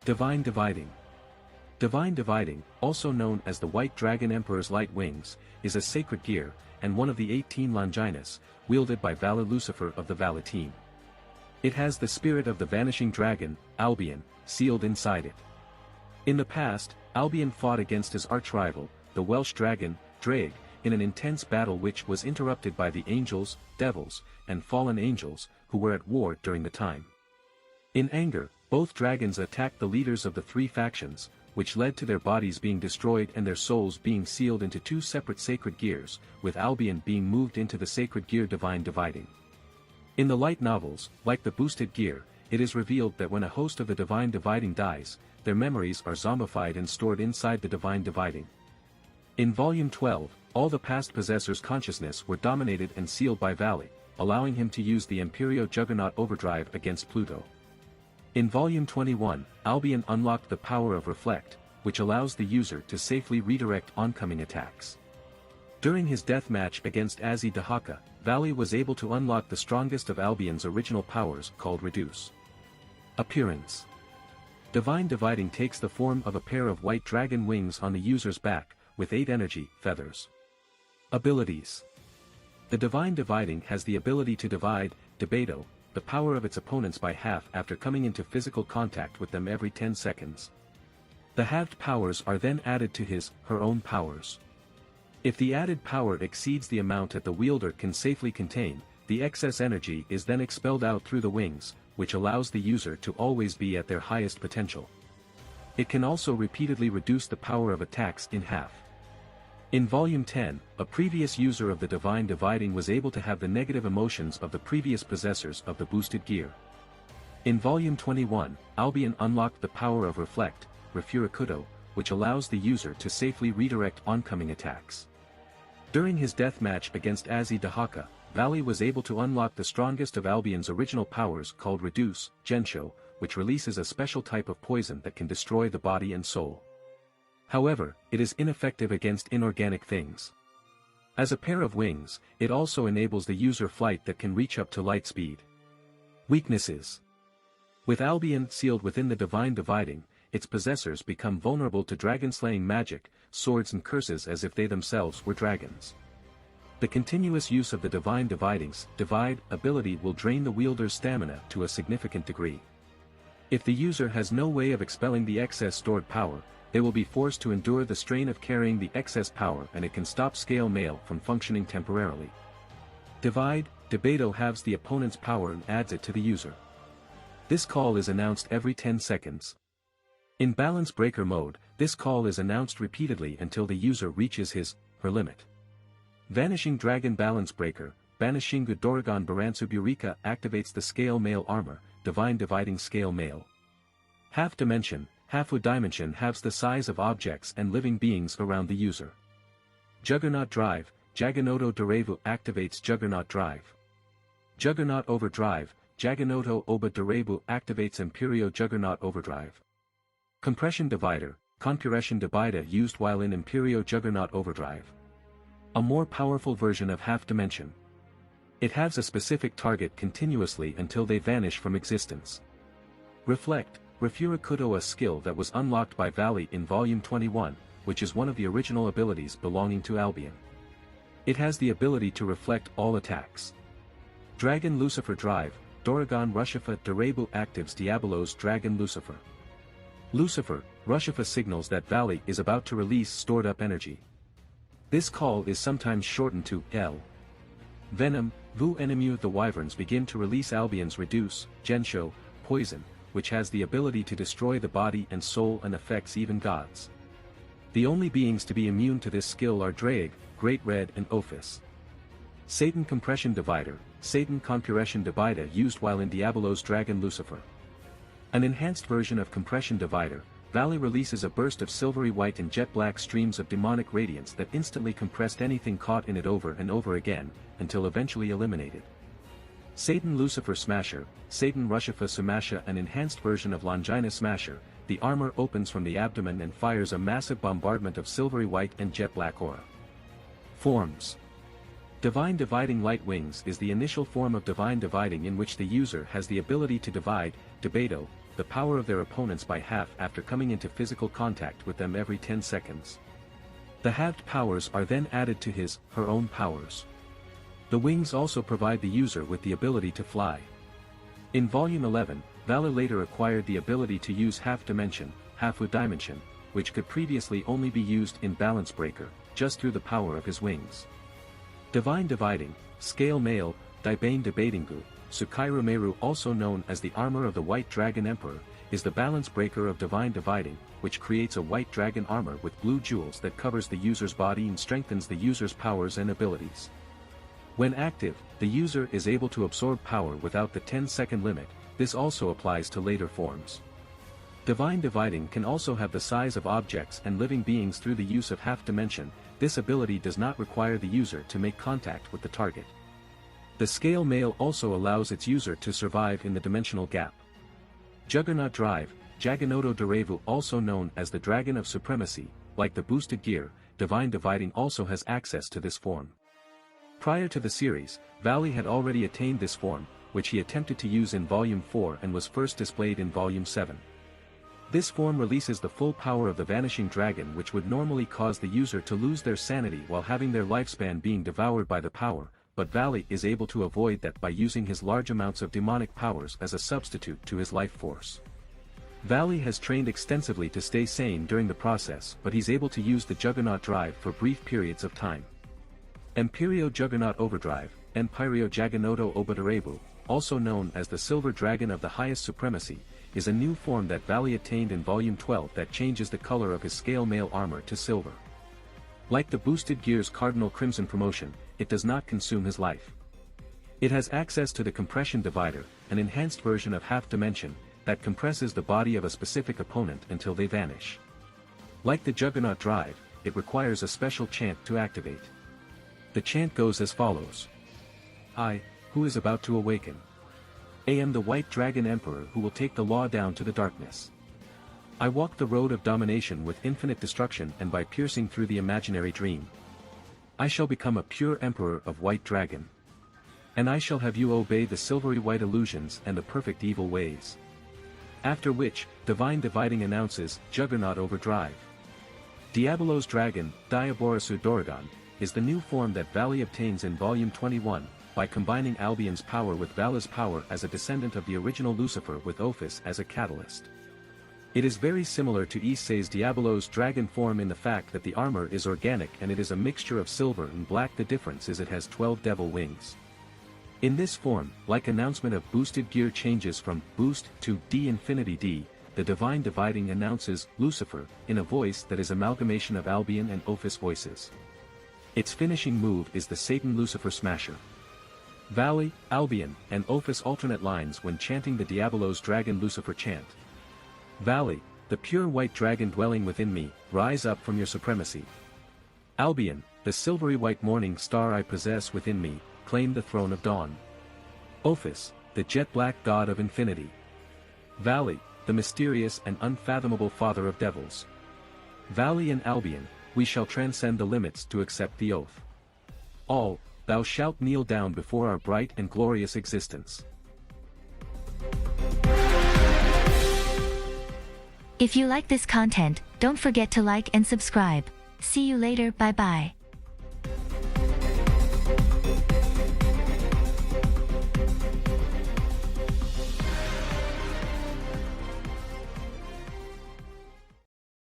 Divine Dividing. Divine Dividing, also known as the White Dragon Emperor's Light Wings, is a sacred gear, and one of the 18 Longinus, wielded by Vala Lucifer of the Vala team. It has the spirit of the vanishing dragon, Albion, sealed inside it. In the past, Albion fought against his arch-rival, the Welsh dragon, Draig, in an intense battle which was interrupted by the angels, devils, and fallen angels, who were at war during the time. In anger, both dragons attacked the leaders of the three factions, which led to their bodies being destroyed and their souls being sealed into two separate sacred gears, with Albion being moved into the sacred gear Divine Dividing. In the light novels, like the boosted gear, it is revealed that when a host of the Divine Dividing dies, their memories are zombified and stored inside the Divine Dividing. In Volume 12, all the past possessors' consciousness were dominated and sealed by Valley, allowing him to use the Imperio Juggernaut Overdrive against Pluto. In Volume 21, Albion unlocked the power of Reflect, which allows the user to safely redirect oncoming attacks. During his death match against Azzy Dahaka, Valley was able to unlock the strongest of Albion's original powers called Reduce. Appearance. Divine Dividing takes the form of a pair of white dragon wings on the user's back, with 8 energy feathers. Abilities. The Divine Dividing has the ability to divide, Debato, the power of its opponents by half after coming into physical contact with them every 10 seconds. The halved powers are then added to her own powers. If the added power exceeds the amount that the wielder can safely contain, the excess energy is then expelled out through the wings, which allows the user to always be at their highest potential. It can also repeatedly reduce the power of attacks in half. In Volume 10, a previous user of the Divine Dividing was able to have the negative emotions of the previous possessors of the boosted gear. In Volume 21, Albion unlocked the power of Reflect, Refurakudo, which allows the user to safely redirect oncoming attacks. During his death match against Azzy Dahaka, Valley was able to unlock the strongest of Albion's original powers called Reduce, Gensho, which releases a special type of poison that can destroy the body and soul. However, it is ineffective against inorganic things. As a pair of wings, it also enables the user flight that can reach up to light speed. Weaknesses. With Albion sealed within the Divine Dividing, its possessors become vulnerable to dragon-slaying magic, swords and curses as if they themselves were dragons. The continuous use of the Divine Dividing's Divide ability will drain the wielder's stamina to a significant degree. If the user has no way of expelling the excess stored power, they will be forced to endure the strain of carrying the excess power, and it can stop scale mail from functioning temporarily. Divide, Debato halves the opponent's power and adds it to the user. This call is announced every 10 seconds. In Balance Breaker mode, this call is announced repeatedly until the user reaches her limit. Vanishing Dragon Balance Breaker, Banishingu Doragon Baransu Burika activates the Scale Mail Armor, Divine Dividing Scale Mail. Half Dimension, Half Dimension halves the size of objects and living beings around the user. Juggernaut Drive, Jaganoto Derevu activates Juggernaut Drive. Juggernaut Overdrive, Jaganoto Oba Derebu activates Imperio Juggernaut Overdrive. Compression Divider, Compression Divider used while in Imperio Juggernaut Overdrive. A more powerful version of Half Dimension. It halves a specific target continuously until they vanish from existence. Reflect, Refurakudo, a skill that was unlocked by Valley in Volume 21, which is one of the original abilities belonging to Albion. It has the ability to reflect all attacks. Dragon Lucifer Drive, Doragon Rushifa Derebu actives Diabolos Dragon Lucifer. Lucifer, Rushifa signals that Valley is about to release stored up energy. This call is sometimes shortened to L. Venom, Vu Enemu. The Wyverns begin to release Albion's Reduce, Gensho, poison, which has the ability to destroy the body and soul and affects even gods. The only beings to be immune to this skill are Draig, Great Red and Ophis. Satan Compression Divider, Satan Compression Divider used while in Diabolos Dragon Lucifer. An enhanced version of Compression Divider, Valley releases a burst of silvery white and jet black streams of demonic radiance that instantly compressed anything caught in it over and over again, until eventually eliminated. Satan Lucifer Smasher, Satan Rushifa Sumasha. An enhanced version of Longinus Smasher, the armor opens from the abdomen and fires a massive bombardment of silvery white and jet black aura. Forms. Divine Dividing Light Wings is the initial form of Divine Dividing in which the user has the ability to divide, Debato, the power of their opponents by half after coming into physical contact with them every 10 seconds. The halved powers are then added to her own powers. The wings also provide the user with the ability to fly. In Volume 11, Valor later acquired the ability to use half dimension, which could previously only be used in Balance Breaker, just through the power of his wings. Divine Dividing, Scale Mail, Daibane Debatingu, Tsukairu Meru, also known as the Armor of the White Dragon Emperor, is the balance breaker of Divine Dividing, which creates a white dragon armor with blue jewels that covers the user's body and strengthens the user's powers and abilities. When active, the user is able to absorb power without the 10-second limit. This also applies to later forms. Divine Dividing can also have the size of objects and living beings through the use of half dimension. This ability does not require the user to make contact with the target. The Scale Mail also allows its user to survive in the dimensional gap. Juggernaut Drive, Jaganoto Derevu, also known as the Dragon of Supremacy, like the boosted gear, Divine Dividing also has access to this form. Prior to the series, Valley had already attained this form, which he attempted to use in Volume 4 and was first displayed in Volume 7. This form releases the full power of the Vanishing Dragon, which would normally cause the user to lose their sanity while having their lifespan being devoured by the power, but Valley is able to avoid that by using his large amounts of demonic powers as a substitute to his life force. Valley has trained extensively to stay sane during the process, but he's able to use the Juggernaut Drive for brief periods of time. Empirio Juggernaut Overdrive, Empirio Jaganoto Obaterebu, also known as the Silver Dragon of the Highest Supremacy, is a new form that Valley attained in Volume 12 that changes the color of his Scale Mail armor to silver. Like the boosted gear's Cardinal Crimson promotion, it does not consume his life. It has access to the Compression Divider, an enhanced version of half dimension, that compresses the body of a specific opponent until they vanish. Like the Juggernaut Drive, it requires a special chant to activate. The chant goes as follows. I, who is about to awaken, am the White Dragon Emperor who will take the law down to the darkness. I walk the road of domination with infinite destruction, and by piercing through the imaginary dream, I shall become a pure Emperor of White Dragon. And I shall have you obey the silvery white illusions and the perfect evil ways. After which, Divine Dividing announces, Juggernaut Overdrive. Diabolos Dragon, Diaborisu Doragon, is the new form that Valley obtains in Volume 21, by combining Albion's power with Vala's power as a descendant of the original Lucifer with Ophis as a catalyst. It is very similar to Issei's Diabolos Dragon form in the fact that the armor is organic and it is a mixture of silver and black. The difference is it has 12 devil wings. In this form, like announcement of boosted gear changes from boost to D Infinity D, the Divine Dividing announces Lucifer in a voice that is amalgamation of Albion and Ophis voices. Its finishing move is the Satan Lucifer Smasher. Valley, Albion, and Ophis alternate lines when chanting the Diabolos Dragon Lucifer chant. Valley, the pure white dragon dwelling within me, rise up from your supremacy. Albion, the silvery white morning star I possess within me, claim the throne of dawn. Ophis, the jet black god of infinity. Valley, the mysterious and unfathomable father of devils. Valley and Albion, we shall transcend the limits to accept the oath. All, thou shalt kneel down before our bright and glorious existence. If you like this content, don't forget to like and subscribe. See you later, bye bye.